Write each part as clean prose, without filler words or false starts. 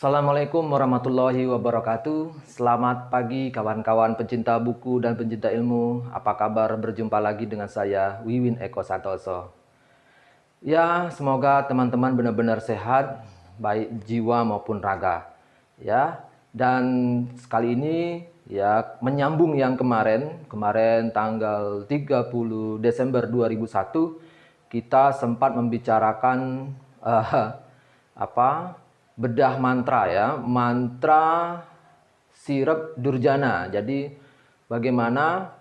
Assalamualaikum warahmatullahi wabarakatuh. Selamat pagi kawan-kawan pencinta buku dan pencinta ilmu. Apa kabar? Berjumpa lagi dengan saya Wiwin Eko Santoso. Ya, semoga teman-teman benar-benar sehat, baik jiwa maupun raga. Ya, dan sekali ini ya menyambung yang kemarin tanggal 30 Desember 2001 kita sempat membicarakan bedah mantra ya, mantra sirep Durjana. Jadi bagaimana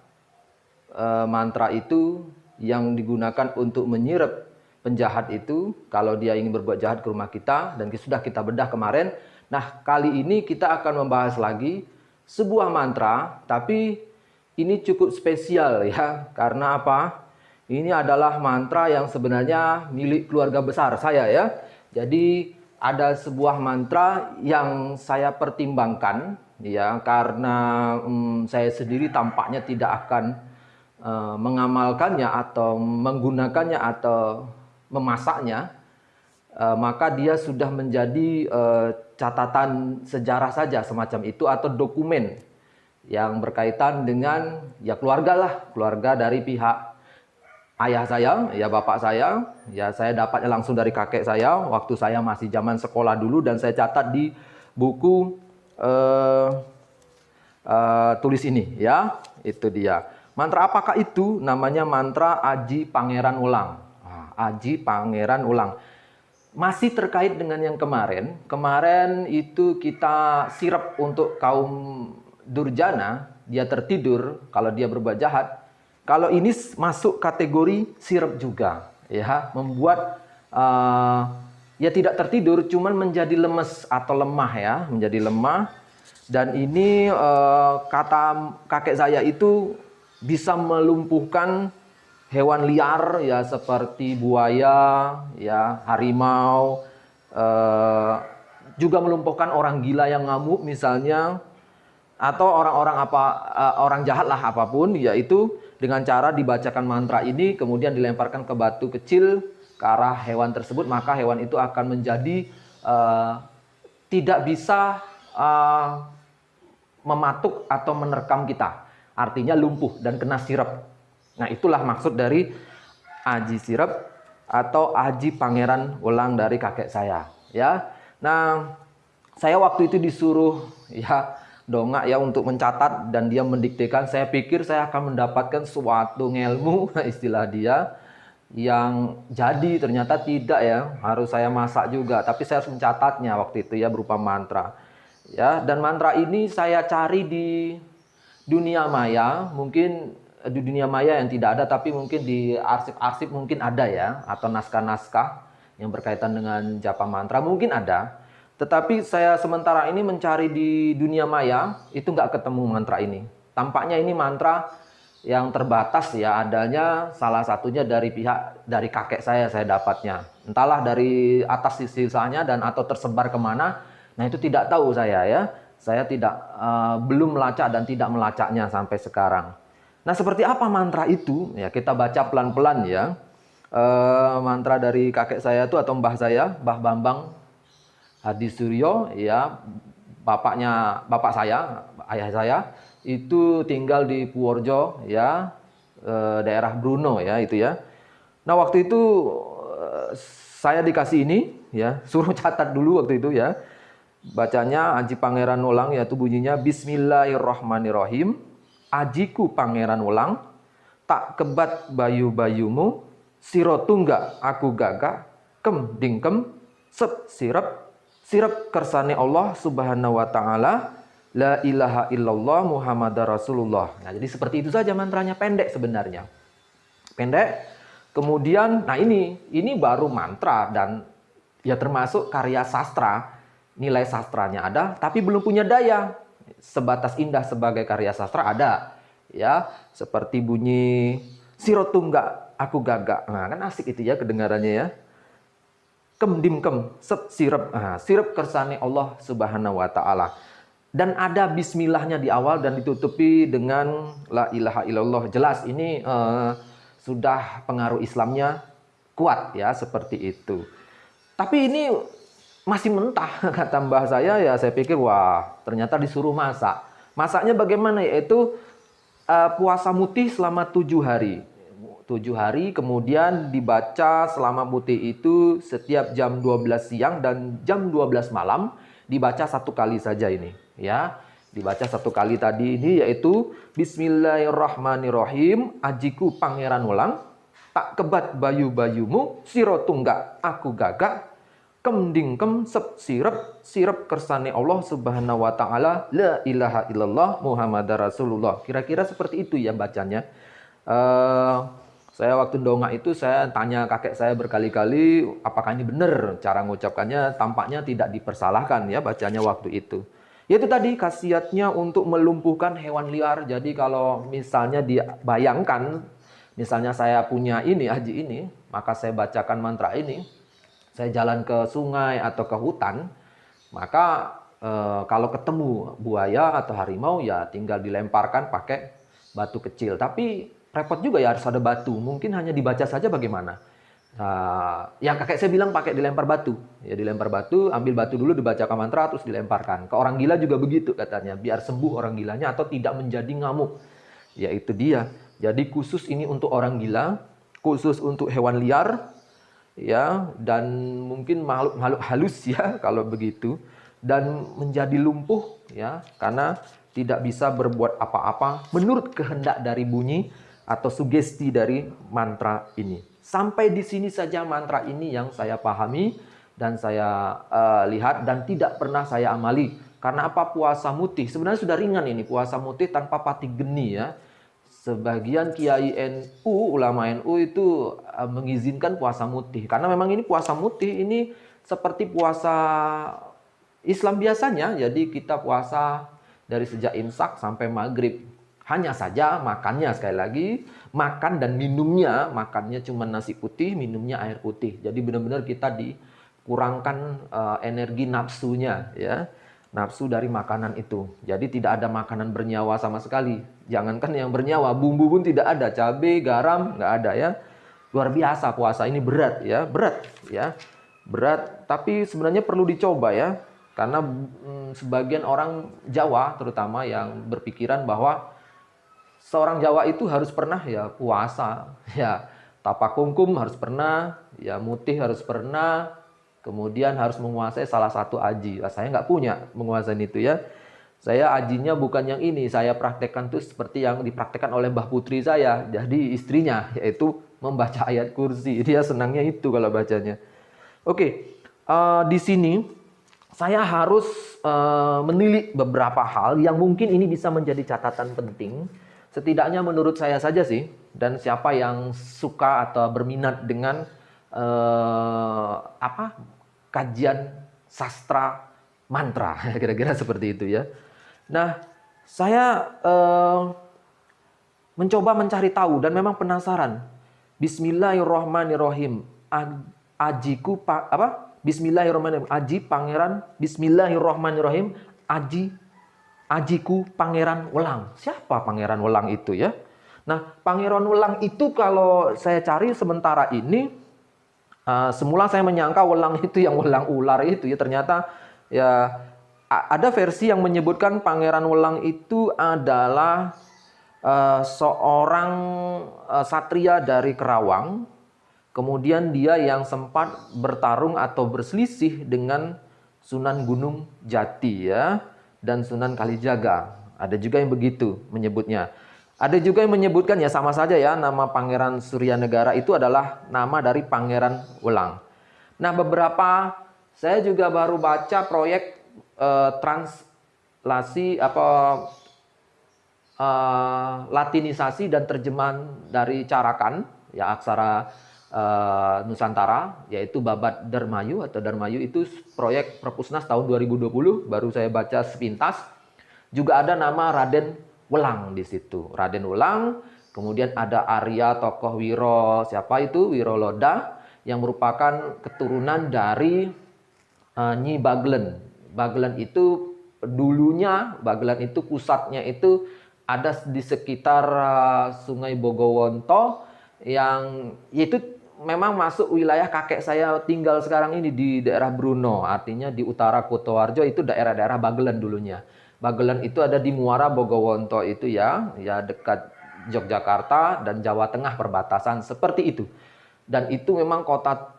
mantra itu yang digunakan untuk menyirep penjahat itu kalau dia ingin berbuat jahat ke rumah kita, dan sudah kita bedah kemarin. Nah, kali ini kita akan membahas lagi sebuah mantra, tapi ini cukup spesial ya. Karena apa? Ini adalah mantra yang sebenarnya milik keluarga besar saya ya. Jadi ada sebuah mantra yang saya pertimbangkan ya, karena saya sendiri tampaknya tidak akan mengamalkannya atau menggunakannya atau memasaknya, maka dia sudah menjadi catatan sejarah saja semacam itu, atau dokumen yang berkaitan dengan ya keluarga dari pihak ayah saya, ya bapak saya, ya saya dapatnya langsung dari kakek saya waktu saya masih zaman sekolah dulu, dan saya catat di buku tulis ini ya. Itu dia. Mantra apakah itu? Namanya mantra Aji Pangeran Ulang. Aji Pangeran Ulang. Masih terkait dengan yang kemarin. Kemarin itu kita sirep untuk kaum Durjana, dia tertidur kalau dia berbuat jahat. Kalau ini masuk kategori sirep juga, ya, membuat ya tidak tertidur, cuman menjadi lemes atau lemah ya, menjadi lemah. Dan ini kata kakek saya itu bisa melumpuhkan hewan liar ya, seperti buaya, ya, harimau, juga melumpuhkan orang gila yang ngamuk misalnya, atau orang jahat lah apapun, yaitu dengan cara dibacakan mantra ini kemudian dilemparkan ke batu kecil ke arah hewan tersebut, maka hewan itu akan menjadi tidak bisa mematuk atau menerkam kita. Artinya lumpuh dan kena sirep. Nah, itulah maksud dari Aji Sirep atau Aji Pangeran Ulang dari kakek saya, ya. Nah, saya waktu itu disuruh ya dongak ya untuk mencatat, dan dia mendiktekan. Saya pikir saya akan mendapatkan suatu ilmu istilah dia, yang jadi ternyata tidak ya, harus saya masak juga, tapi saya harus mencatatnya waktu itu ya berupa mantra ya. Dan mantra ini saya cari di dunia maya, mungkin di dunia maya yang tidak ada, tapi mungkin di arsip-arsip mungkin ada ya, atau naskah-naskah yang berkaitan dengan japa mantra mungkin ada. Tetapi saya sementara ini mencari di dunia maya, itu nggak ketemu mantra ini. Tampaknya ini mantra yang terbatas ya, adanya salah satunya dari kakek saya dapatnya. Entahlah dari atas sisanya dan atau tersebar kemana, nah itu tidak tahu saya ya. Saya belum melacak dan tidak melacaknya sampai sekarang. Nah, seperti apa mantra itu? Ya, kita baca pelan-pelan ya. Mantra dari kakek saya itu atau mbah saya, Mbah Bambang Hadi Suryo ya, bapak saya, ayah saya itu tinggal di Purworejo ya, daerah Bruno ya itu ya. Nah, waktu itu saya dikasih ini ya, suruh catat dulu waktu itu ya. Bacanya Aji Pangeran Ulang, yaitu bunyinya Bismillahirrahmanirrahim. Ajiku Pangeran Ulang, tak kebat bayu-bayumu, siro tunggak aku gagak, kem dingkem, sep sirep, sirep kersane Allah subhanahu wa ta'ala, la ilaha illallah Muhammadar Rasulullah. Nah, jadi seperti itu saja mantranya, pendek sebenarnya. Pendek. Kemudian, nah ini baru mantra dan ya termasuk karya sastra. Nilai sastranya ada, tapi belum punya daya. Sebatas indah sebagai karya sastra ada. Ya, seperti bunyi siro tunggak aku gagak. Nah, kan asik itu ya kedengarannya ya. Kem dimkem sep sirep, sirep kersane Allah subhanahu wa ta'ala. Dan ada bismillahnya di awal dan ditutupi dengan la ilaha illallah. Jelas ini sudah pengaruh Islamnya kuat ya, seperti itu. Tapi ini masih mentah kata mbah saya. Ya saya pikir wah ternyata disuruh masak. Masaknya bagaimana? Yaitu puasa mutih selama 7 hari. 7 hari kemudian dibaca selama mutih itu setiap jam 12 siang dan jam 12 malam dibaca 1 kali saja ini ya. Dibaca 1 kali tadi ini yaitu Bismillahirrahmanirrahim, ajiku pangeran welang, tak kebat bayu-bayumu, siro tunggak aku gagak, kemdingkem sep sirep kersane Allah subhanahu wa ta'ala, la ilaha illallah Muhammadar Rasulullah. Kira-kira seperti itu ya bacanya. Saya waktu dongak itu saya tanya kakek saya berkali-kali apakah ini benar cara mengucapkannya. Tampaknya tidak dipersalahkan ya bacanya waktu itu. Yaitu tadi khasiatnya untuk melumpuhkan hewan liar. Jadi kalau misalnya dibayangkan, misalnya saya punya ini, haji ini, maka saya bacakan mantra ini, saya jalan ke sungai atau ke hutan, maka kalau ketemu buaya atau harimau ya tinggal dilemparkan pakai batu kecil. Tapi repot juga ya harus ada batu. Mungkin hanya dibaca saja bagaimana. Yang kakek saya bilang pakai dilempar batu. Ya dilempar batu, ambil batu dulu dibacakan mantra terus dilemparkan. Ke orang gila juga begitu katanya, biar sembuh orang gilanya atau tidak menjadi ngamuk. Ya itu dia. Jadi khusus ini untuk orang gila, khusus untuk hewan liar, ya dan mungkin makhluk halus ya kalau begitu, dan menjadi lumpuh ya karena tidak bisa berbuat apa-apa menurut kehendak dari bunyi atau sugesti dari mantra ini. Sampai di sini saja mantra ini yang saya pahami dan saya lihat dan tidak pernah saya amali. Karena apa? Puasa mutih sebenarnya sudah ringan ini, puasa mutih tanpa pati geni ya. Sebagian kiai NU, ulama NU itu mengizinkan puasa mutih. Karena memang ini puasa mutih ini seperti puasa Islam biasanya. Jadi kita puasa dari sejak imsak sampai maghrib. Hanya saja makannya sekali lagi, makan dan minumnya, makannya cuma nasi putih, minumnya air putih. Jadi benar-benar kita dikurangkan energi nafsunya ya. Nafsu dari makanan itu. Jadi tidak ada makanan bernyawa sama sekali. Jangankan yang bernyawa, bumbu pun tidak ada, cabai, garam nggak ada ya. Luar biasa puasa ini berat ya, berat. Tapi sebenarnya perlu dicoba ya, karena sebagian orang Jawa terutama yang berpikiran bahwa seorang Jawa itu harus pernah ya puasa, ya tapakungkum harus pernah, ya mutih harus pernah. Kemudian harus menguasai salah satu aji. Saya nggak punya menguasai itu ya. Saya ajinya bukan yang ini. Saya praktekkan tuh seperti yang dipraktekkan oleh Mbah Putri saya. Jadi istrinya, yaitu membaca ayat kursi. Dia senangnya itu kalau bacanya. Oke, di sini saya harus menilik beberapa hal yang mungkin ini bisa menjadi catatan penting. Setidaknya menurut saya saja sih. Dan siapa yang suka atau berminat dengan kajian sastra mantra, kira-kira seperti itu ya. Nah, saya mencoba mencari tahu dan memang penasaran. Bismillahirrahmanirrahim. Bismillahirrahmanirrahim. Aji pangeran. Bismillahirrahmanirrahim. Ajiku pangeran welang. Siapa pangeran welang itu ya? Nah, pangeran welang itu kalau saya cari sementara ini, semula saya menyangka welang itu yang welang ular itu ya, ternyata ya ada versi yang menyebutkan pangeran welang itu adalah seorang satria dari Kerawang. Kemudian dia yang sempat bertarung atau berselisih dengan Sunan Gunung Jati ya dan Sunan Kalijaga. Ada juga yang begitu menyebutnya. Ada juga yang menyebutkan ya sama saja ya, nama Pangeran Suryanegara itu adalah nama dari Pangeran Welang. Nah, beberapa saya juga baru baca proyek translasi latinisasi dan terjemahan dari Carakan ya aksara Nusantara, yaitu Babat Darmayu atau Darmayu. Itu proyek Perpusnas tahun 2020, baru saya baca sepintas. Juga ada nama Raden Welang di situ. Raden Welang, kemudian ada Arya tokoh Wiro, siapa itu? Wiro Loda yang merupakan keturunan dari Nyi Bagelen. Bagelen itu dulunya, Bagelen itu pusatnya itu ada di sekitar Sungai Bogowonto yang itu memang masuk wilayah kakek saya tinggal sekarang ini di daerah Bruno, artinya di utara Kutoarjo, itu daerah-daerah Bagelen dulunya. Bagelen itu ada di Muara Bogowonto itu ya dekat Yogyakarta dan Jawa Tengah perbatasan seperti itu. Dan itu memang kota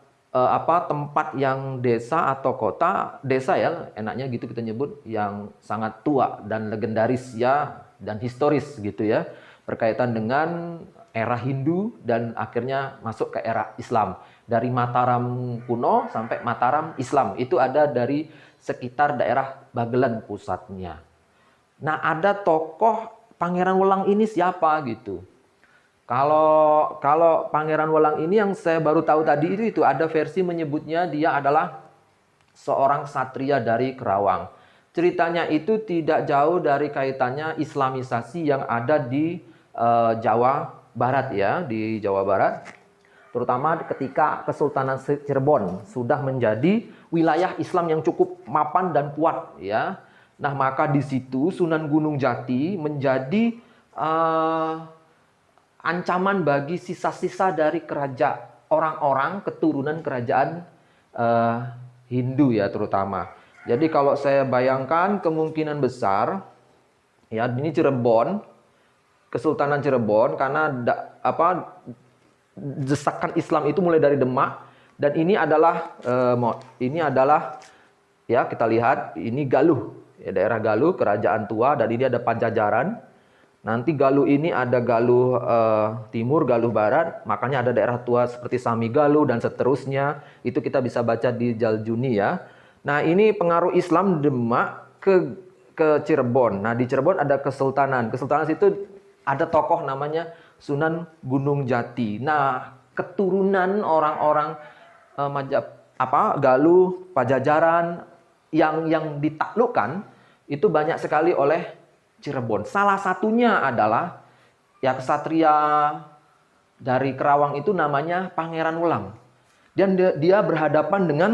tempat yang desa atau kota desa ya, enaknya gitu kita nyebut, yang sangat tua dan legendaris ya dan historis gitu ya, berkaitan dengan era Hindu dan akhirnya masuk ke era Islam. Dari Mataram kuno sampai Mataram Islam itu ada dari sekitar daerah Bagelen pusatnya. Nah, ada tokoh Pangeran Welang ini siapa gitu. Kalau Pangeran Welang ini yang saya baru tahu tadi itu ada versi menyebutnya dia adalah seorang satria dari Kerawang. Ceritanya itu tidak jauh dari kaitannya Islamisasi yang ada di Jawa Barat ya, di Jawa Barat. Terutama ketika Kesultanan Cirebon sudah menjadi wilayah Islam yang cukup mapan dan kuat ya. Nah, maka di situ Sunan Gunung Jati menjadi ancaman bagi sisa-sisa dari kerajaan orang-orang keturunan kerajaan Hindu ya terutama. Jadi kalau saya bayangkan kemungkinan besar ya ini Cirebon, Kesultanan Cirebon, karena desakan Islam itu mulai dari Demak, dan ini adalah ya kita lihat ini Galuh ya, daerah Galuh kerajaan tua, dan ini ada Pajajaran. Nanti Galuh ini ada Galuh Timur, Galuh Barat, makanya ada daerah tua seperti Sami Galuh dan seterusnya. Itu kita bisa baca di Jaljuni ya. Nah, ini pengaruh Islam Demak ke Cirebon. Nah, di Cirebon ada Kesultanan. Kesultanan itu ada tokoh namanya Sunan Gunung Jati. Nah, keturunan orang-orang Galuh, Pajajaran yang ditaklukkan itu banyak sekali oleh Cirebon. Salah satunya adalah ya kesatria dari Kerawang itu namanya Pangeran Welang. Dan dia berhadapan dengan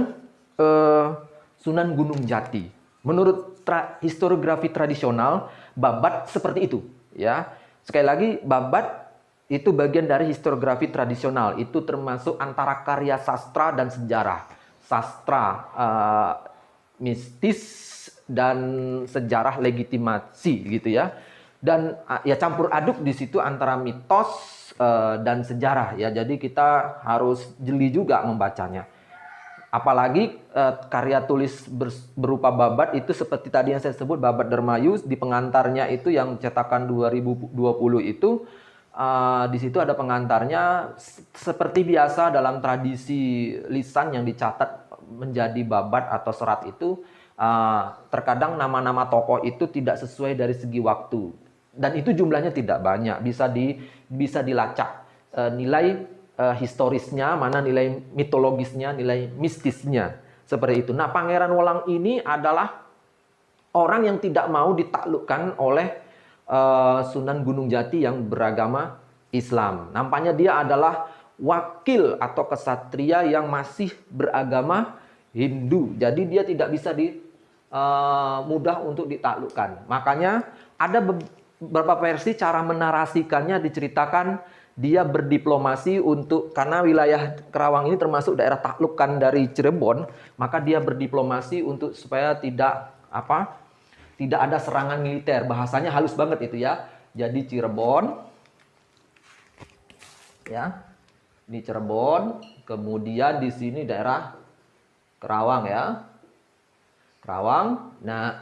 Sunan Gunung Jati. Menurut historiografi tradisional, Babat seperti itu, ya. Sekali lagi, Babat itu bagian dari historiografi tradisional. Itu termasuk antara karya sastra dan sejarah. Sastra mistis dan sejarah legitimasi gitu ya. Dan ya campur aduk di situ antara mitos dan sejarah ya. Jadi kita harus jeli juga membacanya. Apalagi karya tulis berupa Babat itu seperti tadi yang saya sebut Babat Dermayu, di pengantarnya itu yang cetakan 2020 itu di situ ada pengantarnya seperti biasa dalam tradisi lisan yang dicatat menjadi babat atau serat itu, terkadang nama-nama tokoh itu tidak sesuai dari segi waktu, dan itu jumlahnya tidak banyak, bisa dilacak nilai historisnya, mana nilai mitologisnya, nilai mistisnya, seperti itu. Nah, Pangeran Welang ini adalah orang yang tidak mau ditaklukkan oleh Sunan Gunung Jati yang beragama Islam. Nampaknya dia adalah wakil atau kesatria yang masih beragama Hindu. Jadi dia tidak bisa mudah untuk ditaklukkan. Makanya ada beberapa versi cara menarasikannya, diceritakan dia berdiplomasi karena wilayah Kerawang ini termasuk daerah taklukan dari Cirebon, maka dia berdiplomasi supaya tidak ada serangan militer. Bahasanya halus banget itu ya. Jadi Cirebon ya. Ini Cirebon, kemudian di sini daerah Kerawang ya. Kerawang. Nah,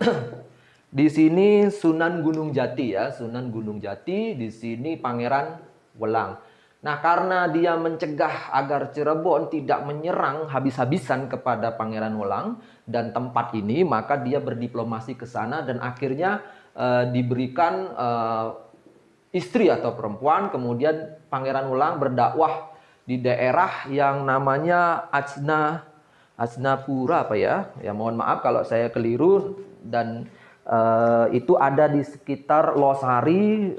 di sini Sunan Gunung Jati ya, Sunan Gunung Jati, di sini Pangeran Welang. Nah, karena dia mencegah agar Cirebon tidak menyerang habis-habisan kepada Pangeran Welang dan tempat ini, maka dia berdiplomasi ke sana dan akhirnya diberikan istri atau perempuan. Kemudian Pangeran Welang berdakwah di daerah yang namanya Ajnapura ya. Ya mohon maaf kalau saya keliru, dan itu ada di sekitar Losari.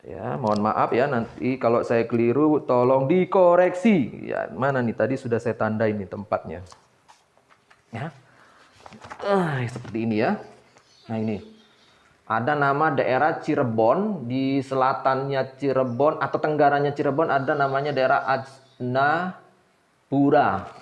Ya, mohon maaf ya, nanti kalau saya keliru tolong dikoreksi. Ya, mana nih tadi sudah saya tandai nih tempatnya. Ya. Seperti ini ya. Nah, ini. Ada nama daerah Cirebon, di selatannya Cirebon atau tenggaranya Cirebon ada namanya daerah Ajnapura.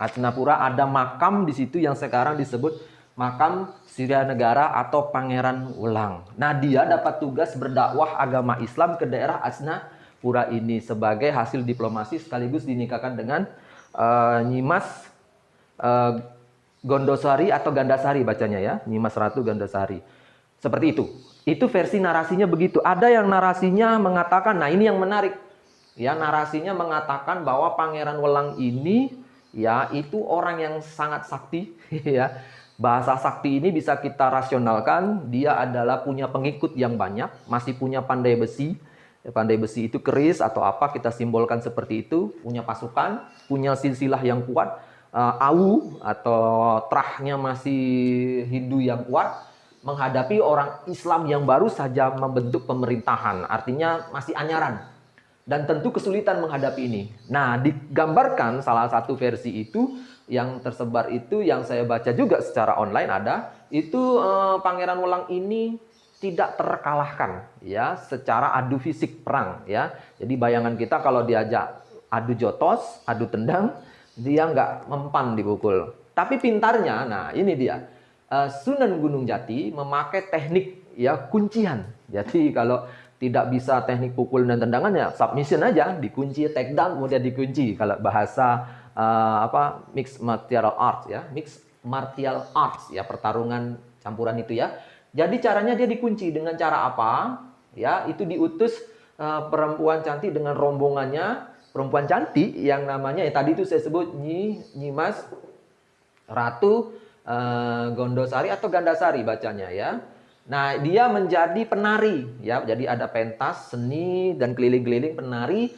Ajnapura ada makam di situ yang sekarang disebut makam Surya Negara atau Pangeran Welang. Nah, dia dapat tugas berdakwah agama Islam ke daerah Ajnapura ini sebagai hasil diplomasi sekaligus dinikahkan dengan Nyimas Gondosari atau Gandasari bacanya ya, Nyimas Ratu Gandasari. Seperti itu. Itu versi narasinya begitu. Ada yang narasinya mengatakan, nah ini yang menarik. Ya, narasinya mengatakan bahwa Pangeran Welang ini ya itu orang yang sangat sakti ya. Bahasa sakti ini bisa kita rasionalkan, dia adalah punya pengikut yang banyak, masih punya pandai besi. Pandai besi itu keris atau apa kita simbolkan seperti itu, punya pasukan, punya silsilah yang kuat, awu atau trahnya masih Hindu yang kuat, menghadapi orang Islam yang baru saja membentuk pemerintahan, artinya masih anyaran. Dan tentu kesulitan menghadapi ini. Nah, digambarkan salah satu versi itu, yang tersebar itu, yang saya baca juga secara online ada, itu Pangeran Welang ini tidak terkalahkan ya secara adu fisik perang ya. Jadi bayangan kita kalau diajak adu jotos, adu tendang, dia nggak mempan dipukul. Tapi pintarnya, nah ini dia. Sunan Gunung Jati memakai teknik ya kuncian. Jadi kalau tidak bisa teknik pukul dan tendangan ya submission aja, dikunci, take down kemudian dikunci. Kalau bahasa mixed martial arts ya, mixed martial arts ya, pertarungan campuran itu ya. Jadi caranya dia dikunci dengan cara apa? Ya, itu diutus perempuan cantik dengan rombongannya, perempuan cantik yang namanya tadi itu saya sebut Nyimas Ratu Gondosari atau Gandasari bacanya ya. Nah, dia menjadi penari ya. Jadi ada pentas, seni dan keliling-keliling penari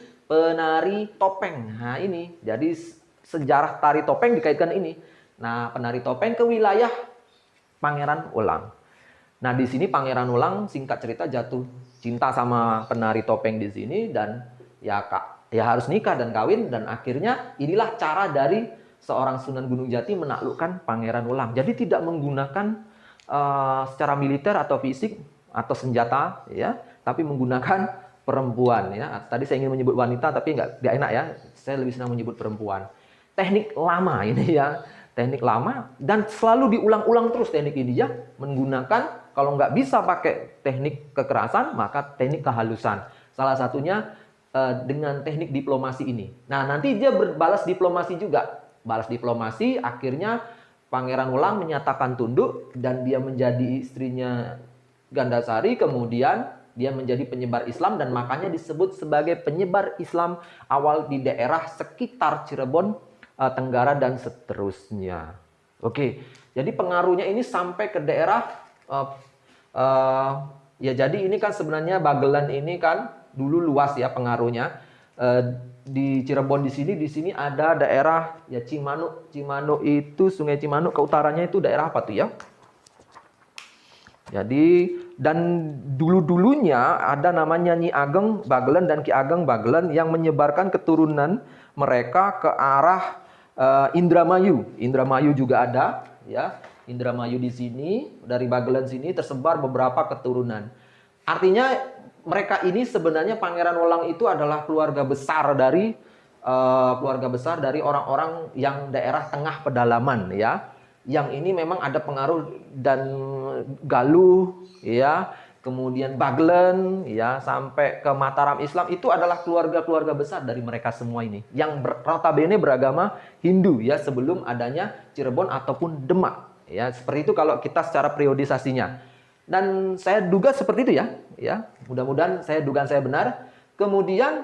topeng. Nah, ini. Jadi sejarah tari topeng dikaitkan ini. Nah, penari topeng ke wilayah Pangeran Welang. Nah, di sini Pangeran Welang singkat cerita jatuh cinta sama penari topeng di sini dan ya harus nikah dan kawin, dan akhirnya inilah cara dari seorang Sunan Gunung Jati menaklukkan Pangeran Welang. Jadi tidak menggunakan secara militer atau fisik atau senjata ya, tapi menggunakan perempuan ya. Tadi saya ingin menyebut wanita tapi nggak enak ya. Saya lebih senang menyebut perempuan. Teknik lama ini ya, teknik lama dan selalu diulang-ulang terus teknik ini ya, menggunakan kalau nggak bisa pakai teknik kekerasan maka teknik kehalusan. Salah satunya dengan teknik diplomasi ini. Nah, nanti dia berbalas diplomasi juga. Balas diplomasi, akhirnya Pangeran Welang menyatakan tunduk dan dia menjadi istrinya Gandasari, kemudian dia menjadi penyebar Islam dan makanya disebut sebagai penyebar Islam awal di daerah sekitar Cirebon, Tenggara dan seterusnya. Oke, jadi pengaruhnya ini sampai ke daerah ya, jadi ini kan sebenarnya Bagelan ini kan dulu luas ya pengaruhnya. Di Cirebon di sini ada daerah ya Cimanuk. Cimanuk itu Sungai Cimanuk ke utaranya itu daerah apa tuh ya? Jadi dan dulu-dulunya ada namanya Nyi Ageng Bagelan dan Ki Ageng Bagelan yang menyebarkan keturunan mereka ke arah Indramayu. Indramayu juga ada ya. Indramayu di sini dari Bagelan sini tersebar beberapa keturunan. Artinya mereka ini sebenarnya Pangeran Welang itu adalah keluarga besar dari orang-orang yang daerah tengah pedalaman ya. Yang ini memang ada pengaruh dan Galuh ya, kemudian Bagelan ya sampai ke Mataram Islam itu adalah keluarga-keluarga besar dari mereka semua ini yang notabene beragama Hindu ya sebelum adanya Cirebon ataupun Demak ya. Seperti itu kalau kita secara periodisasinya. Dan saya duga seperti itu ya. Mudah-mudahan dugaan saya benar. Kemudian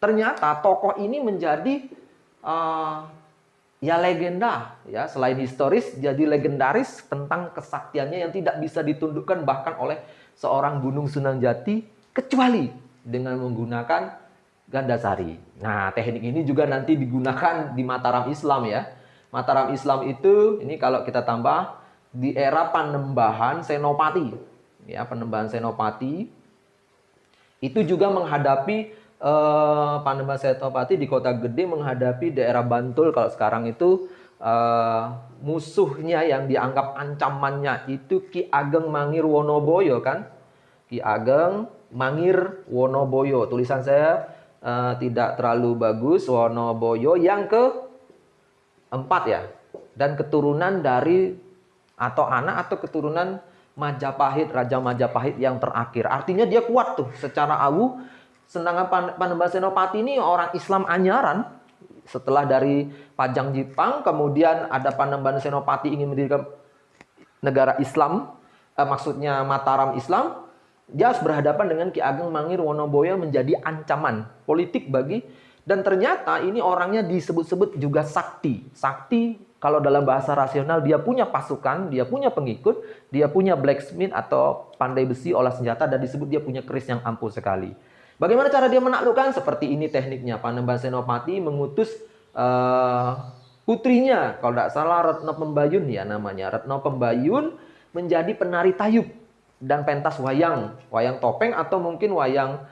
ternyata tokoh ini menjadi ya legenda ya, selain historis jadi legendaris tentang kesaktiannya yang tidak bisa ditundukkan bahkan oleh seorang Gunung Sunan Jati kecuali dengan menggunakan Gandasari. Nah, teknik ini juga nanti digunakan di Mataram Islam ya. Mataram Islam itu ini kalau kita tambah di era Panembahan Senopati ya, Panembahan Senopati itu juga menghadapi Panembahan Senopati di Kota Gede menghadapi daerah Bantul. Kalau sekarang itu musuhnya yang dianggap ancamannya itu Ki Ageng Mangir Wonoboyo kan Ki Ageng Mangir Wonoboyo. Tulisan saya tidak terlalu bagus. Wonoboyo yang keempat ya. Dan keturunan dari atau anak atau keturunan Majapahit, Raja Majapahit yang terakhir. Artinya dia kuat tuh secara awu. Sedangkan Panembahan Senopati ini orang Islam anyaran. Setelah dari Pajang Jipang, kemudian ada Panembahan Senopati ingin mendirikan negara Islam, maksudnya Mataram Islam. Dia harus berhadapan dengan Ki Ageng Mangir Wonoboyo menjadi ancaman politik bagi, dan ternyata ini orangnya disebut-sebut juga sakti. Sakti kalau dalam bahasa rasional dia punya pasukan, dia punya pengikut, dia punya blacksmith atau pandai besi olah senjata, dan disebut dia punya keris yang ampuh sekali. Bagaimana cara dia menaklukkan? Seperti ini tekniknya. Panembahan Senopati mengutus putrinya, kalau tidak salah Retno Pembayun ya namanya. Retno Pembayun menjadi penari tayub dan pentas wayang topeng atau mungkin wayang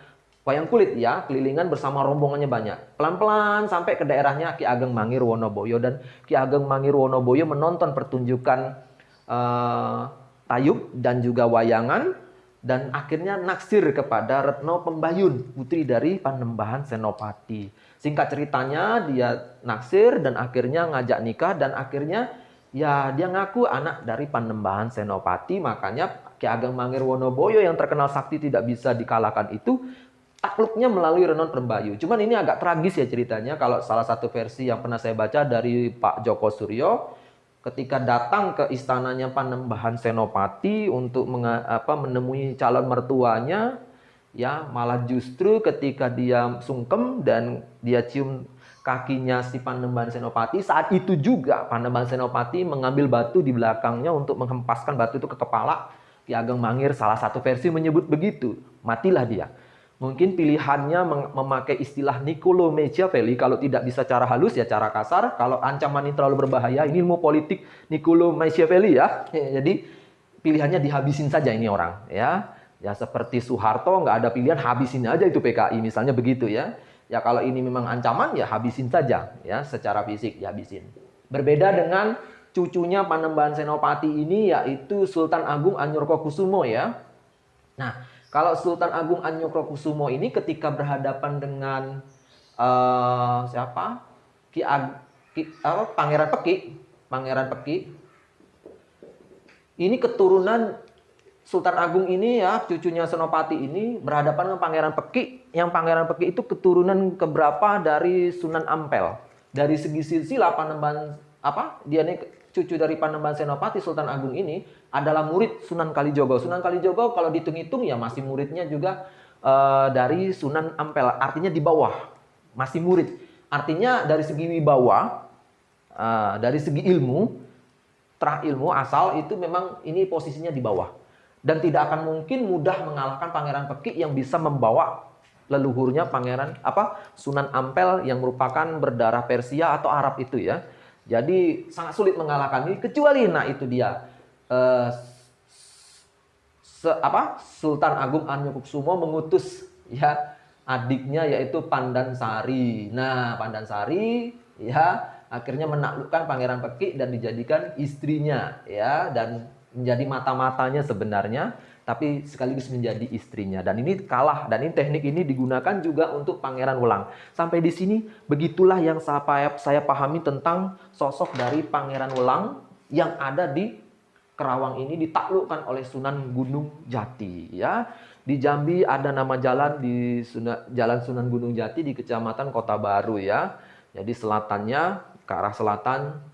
kulit ya, kelilingan bersama rombongannya banyak. Pelan-pelan sampai ke daerahnya Ki Ageng Mangir Wonoboyo, dan Ki Ageng Mangir Wonoboyo menonton pertunjukan tayub dan juga wayangan, dan akhirnya naksir kepada Retno Pembayun, putri dari Panembahan Senopati. Singkat ceritanya dia naksir dan akhirnya ngajak nikah, dan akhirnya ya dia ngaku anak dari Panembahan Senopati. Makanya Ki Ageng Mangir Wonoboyo yang terkenal sakti tidak bisa dikalahkan itu takluknya melalui Retno Pembayun. Cuman ini agak tragis ya ceritanya. Kalau salah satu versi yang pernah saya baca dari Pak Joko Suryo, ketika datang ke istananya Panembahan Senopati untuk menemui calon mertuanya, ya malah justru ketika dia sungkem dan dia cium kakinya si Panembahan Senopati, saat itu juga Panembahan Senopati mengambil batu di belakangnya untuk menghempaskan batu itu ke kepala Ki Ageng Mangir. Salah satu versi menyebut begitu. Matilah dia. Mungkin pilihannya memakai istilah Niccolo Machiavelli, kalau tidak bisa cara halus ya cara kasar. Kalau ancaman ini terlalu berbahaya, ini ilmu politik Niccolo Machiavelli ya. Jadi pilihannya dihabisin saja ini orang ya. Ya seperti Soeharto nggak ada pilihan, habisin aja itu PKI misalnya begitu ya. Ya kalau ini memang ancaman ya habisin saja ya, secara fisik dihabisin. Berbeda dengan cucunya Panembahan Senopati ini yaitu Sultan Agung Anyarkokusumo ya. Nah, kalau Sultan Agung Anyarkokusumo ini ketika berhadapan dengan siapa? Pangeran Peki. Ini keturunan Sultan Agung ini ya, cucunya Senopati ini berhadapan dengan Pangeran Peki. Yang Pangeran Peki itu keturunan keberapa dari Sunan Ampel. Dari segi silsilah Panembahan dia ini cucu dari Panembahan Senopati, Sultan Agung ini adalah murid Sunan Kalijogo. Sunan Kalijogo kalau dihitung-hitung ya masih muridnya juga dari Sunan Ampel. Artinya di bawah, masih murid. Artinya dari segi wibawa, dari segi ilmu, ilmu asal itu memang ini posisinya di bawah. Dan tidak akan mungkin mudah mengalahkan Pangeran Peki yang bisa membawa leluhurnya Sunan Ampel yang merupakan berdarah Persia atau Arab itu ya. Jadi sangat sulit mengalahkan ini, kecuali itu dia Sultan Agung Anyarkokusumo mengutus ya adiknya yaitu Pandansari. Nah, Pandansari ya akhirnya menaklukkan Pangeran Peki dan dijadikan istrinya ya, dan menjadi mata-matanya sebenarnya, tapi sekaligus menjadi istrinya. Dan ini kalah, dan ini teknik ini digunakan juga untuk Pangeran Welang. Sampai di sini begitulah yang saya pahami tentang sosok dari Pangeran Welang yang ada di Kerawang ini, ditaklukkan oleh Sunan Gunung Jati ya. Di Jambi ada nama jalan di Jalan Sunan Gunung Jati di Kecamatan Kota Baru ya. Jadi selatannya ke arah selatan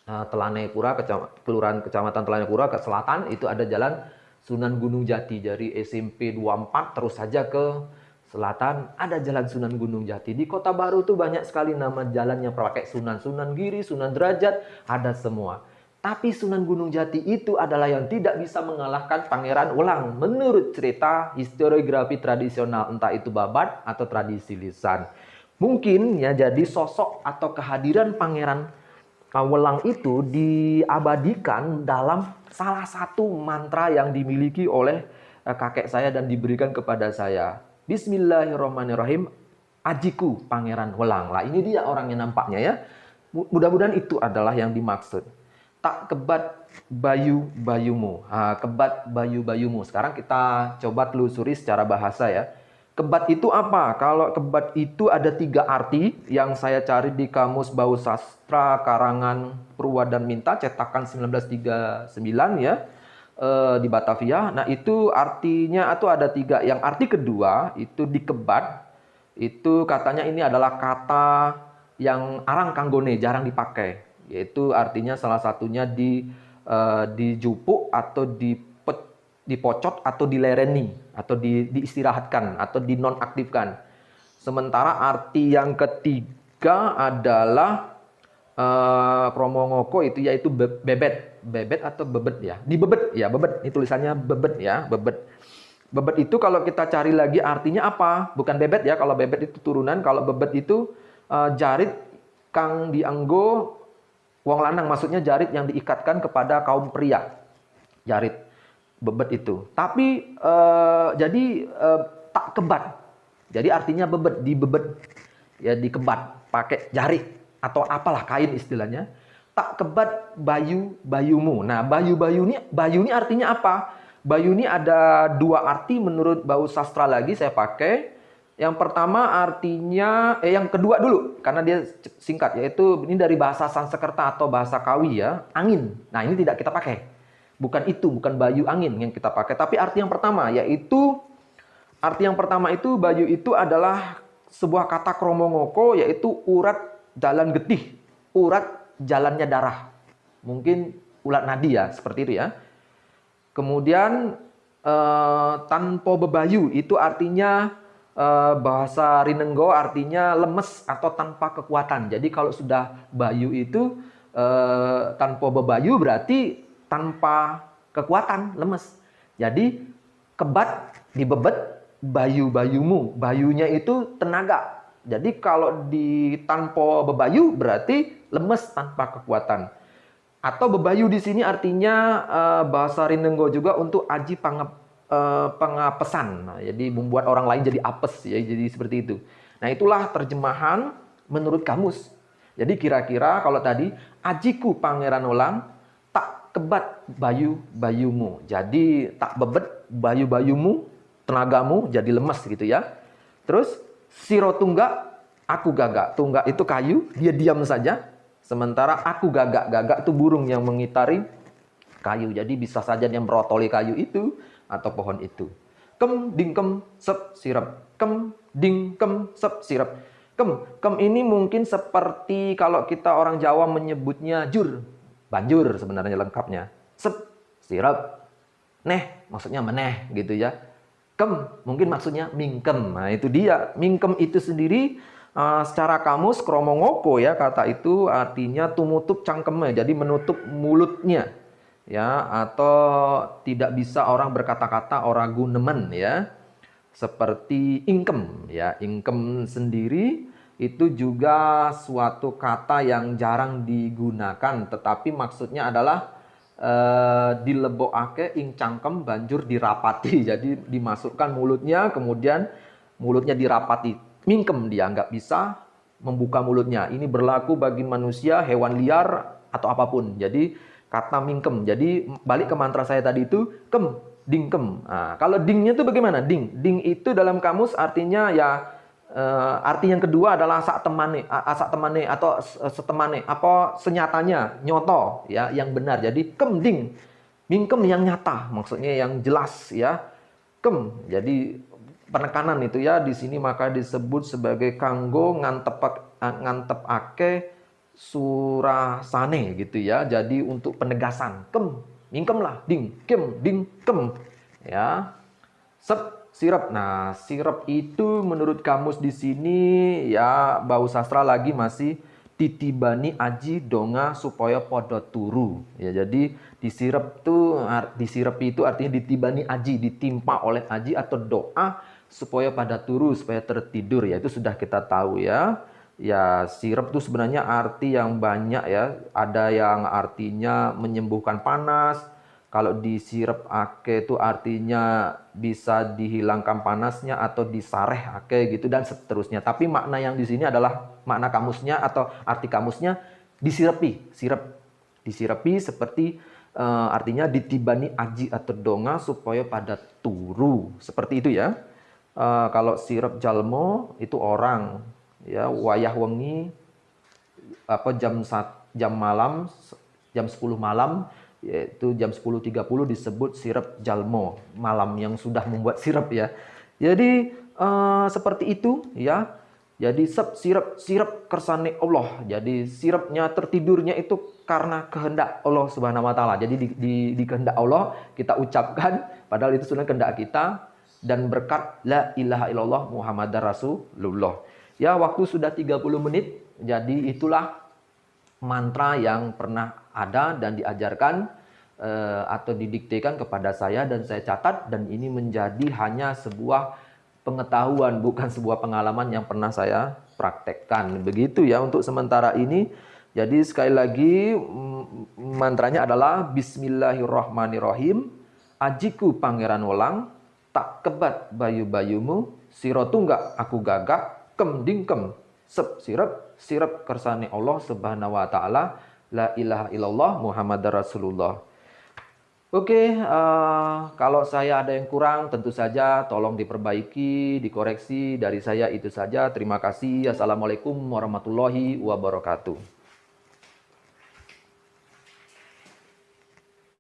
Telanai-Pura, Kelurahan Kecamatan Telanai-Pura ke selatan itu ada jalan Sunan Gunung Jati. Dari SMP 24 terus saja ke selatan ada jalan Sunan Gunung Jati. Di Kota Baru tuh banyak sekali nama jalan yang pakai Sunan, Sunan Giri, Sunan Derajat, ada semua. Tapi Sunan Gunung Jati itu adalah yang tidak bisa mengalahkan Pangeran Welang menurut cerita historiografi tradisional, entah itu babat atau tradisi lisan. Mungkin ya jadi sosok atau kehadiran Pangeran Welang itu diabadikan dalam salah satu mantra yang dimiliki oleh kakek saya dan diberikan kepada saya. Bismillahirrahmanirrahim, ajiku Pangeran Welang. Lah ini dia orangnya nampaknya ya. Mudah-mudahan itu adalah yang dimaksud. tak kebat bayu-bayumu. Kebat bayu-bayumu. Sekarang kita coba telusuri secara bahasa ya. Kebat itu apa? Kalau kebat itu ada 3 arti yang saya cari di Kamus Bau Sastra karangan Purwadarminta cetakan 1939 ya, di Batavia. Nah itu artinya itu ada 3. Yang arti kedua itu dikebat, itu katanya ini adalah kata yang arang kanggone, jarang dipakai. Yaitu artinya salah satunya dijupuk atau dipocot atau dilereni atau diistirahatkan atau dinonaktifkan. Sementara arti yang ketiga adalah kromongoko itu yaitu bebet atau bebet ya. Dibebet ya, bebet. Ini tulisannya bebet ya, bebet. Bebet itu kalau kita cari lagi artinya apa? Bukan bebet ya, kalau bebet itu turunan, kalau bebet itu jarit kang dianggo wong lanang, maksudnya jarit yang diikatkan kepada kaum pria. Jarit bebet itu. Tapi jadi tak kebat. Jadi artinya bebet, dibebet. Ya dikebat pakai jarit atau apalah kain istilahnya. Tak kebat bayu-bayumu. Nah, bayu ini artinya apa? Bayu ini ada 2 arti menurut Bau Sastra lagi saya pakai. Yang pertama artinya, yang kedua dulu, karena dia singkat, yaitu ini dari bahasa Sanskerta atau bahasa Kawi ya, angin. Nah ini tidak kita pakai. Bukan itu, bukan bayu angin yang kita pakai. Tapi arti yang pertama, yaitu, bayu itu adalah sebuah kata kromongoko, yaitu urat jalan getih, urat jalannya darah. Mungkin ulat nadi ya, seperti itu ya. Kemudian tanpa bebayu itu artinya bahasa Rinenggo artinya lemes atau tanpa kekuatan. Jadi kalau sudah bayu itu tanpa bebayu berarti tanpa kekuatan, lemes. Jadi kebat, dibebet, bayu-bayumu. Bayunya itu tenaga. Jadi kalau tanpa bebayu berarti lemes tanpa kekuatan. Atau bebayu di sini artinya bahasa Rinenggo juga untuk aji pengapesan. Nah, jadi membuat orang lain jadi apes ya, jadi seperti itu. Nah, itulah terjemahan menurut kamus. Jadi kira-kira kalau tadi ajiku pangeran Olang tak kebat bayu-bayumu. Jadi tak bebet bayu-bayumu, tenagamu jadi lemes gitu ya. Terus siro tunggak, aku gagak. Tunggak itu kayu, dia diam saja. Sementara aku gagak, gagak itu burung yang mengitari kayu. Jadi bisa saja dia merotoli kayu itu atau pohon itu. Kem, ding, kem, sep, sirep. Kem, ding, kem, sep, sirep. Kem ini mungkin seperti kalau kita orang Jawa menyebutnya jur. Banjur sebenarnya lengkapnya. Sep, sirep. Neh, maksudnya meneh gitu ya. Kem, mungkin maksudnya mingkem. Nah itu dia. Mingkem itu sendiri secara kamus kromongoko ya, kata itu artinya tumutup cangkemnya, jadi menutup mulutnya ya, atau tidak bisa orang berkata-kata ora gunemen ya, seperti ingkem ya. Ingkem sendiri itu juga suatu kata yang jarang digunakan, tetapi maksudnya adalah dilebokake ing cangkem banjur dirapati, jadi dimasukkan mulutnya, kemudian mulutnya dirapati. Mingkem, dia nggak bisa membuka mulutnya. Ini berlaku bagi manusia, hewan liar, atau apapun. Jadi kata mingkem. Jadi balik ke mantra saya tadi itu, kem, ding, kem. Nah, kalau dingnya itu bagaimana? Ding. Ding itu dalam kamus artinya ya, arti yang kedua adalah sak temane atau setemane, apa senyatanya, nyoto ya, yang benar. Jadi kem, ding. Mingkem yang nyata, maksudnya yang jelas ya. Kem. Jadi penekanan itu ya di sini maka disebut sebagai kanggo ngantepake surasane gitu ya. Jadi untuk penegasan. Kem, mingkem lah, ding, kem, ding, kem. Ya. Sep, sirep. Nah, sirep itu menurut kamus di sini ya Bau Sastra lagi masih ditibani aji donga supaya podo turu. Ya, jadi disirep itu artinya ditibani aji, ditimpa oleh aji atau doa supaya pada turu, supaya tertidur ya, itu sudah kita tahu ya. Ya, sirep itu sebenarnya arti yang banyak ya. Ada yang artinya menyembuhkan panas. Kalau disirep ake itu artinya bisa dihilangkan panasnya atau disareh ake gitu dan seterusnya. Tapi makna yang di sini adalah makna kamusnya atau arti kamusnya disirepi, sirep, disirapi seperti artinya ditibani aji atau donga supaya pada turu. Seperti itu ya. Kalau sirap jalmo itu orang ya, wayah wengi apa jam malam, jam 10 malam, yaitu jam 10.30 disebut sirap jalmo, malam yang sudah membuat sirap ya. Jadi seperti itu ya. Jadi sirap kersane Allah. Jadi sirapnya tertidurnya itu karena kehendak Allah Subhanahu wa taala. Jadi di kehendak Allah kita ucapkan, padahal itu sudah kehendak kita, dan berkat la ilaha illallah Muhammadar Rasulullah. Ya, waktu sudah 30 menit. Jadi itulah mantra yang pernah ada dan diajarkan atau didiktekan kepada saya dan saya catat, dan ini menjadi hanya sebuah pengetahuan, bukan sebuah pengalaman yang pernah saya praktekkan. Begitu ya untuk sementara ini. Jadi sekali lagi mantranya adalah Bismillahirrahmanirrahim. Ajiku pangeran welang, tak kebat bayu-bayumu, siro tunggak aku gagak, kem dingkem, sep sirap kersane Allah Subhanahu wa taala, la ilaha illallah Muhammadar Rasulullah. Oke, kalau saya ada yang kurang tentu saja tolong diperbaiki, dikoreksi. Dari saya itu saja. Terima kasih. Assalamualaikum warahmatullahi wabarakatuh.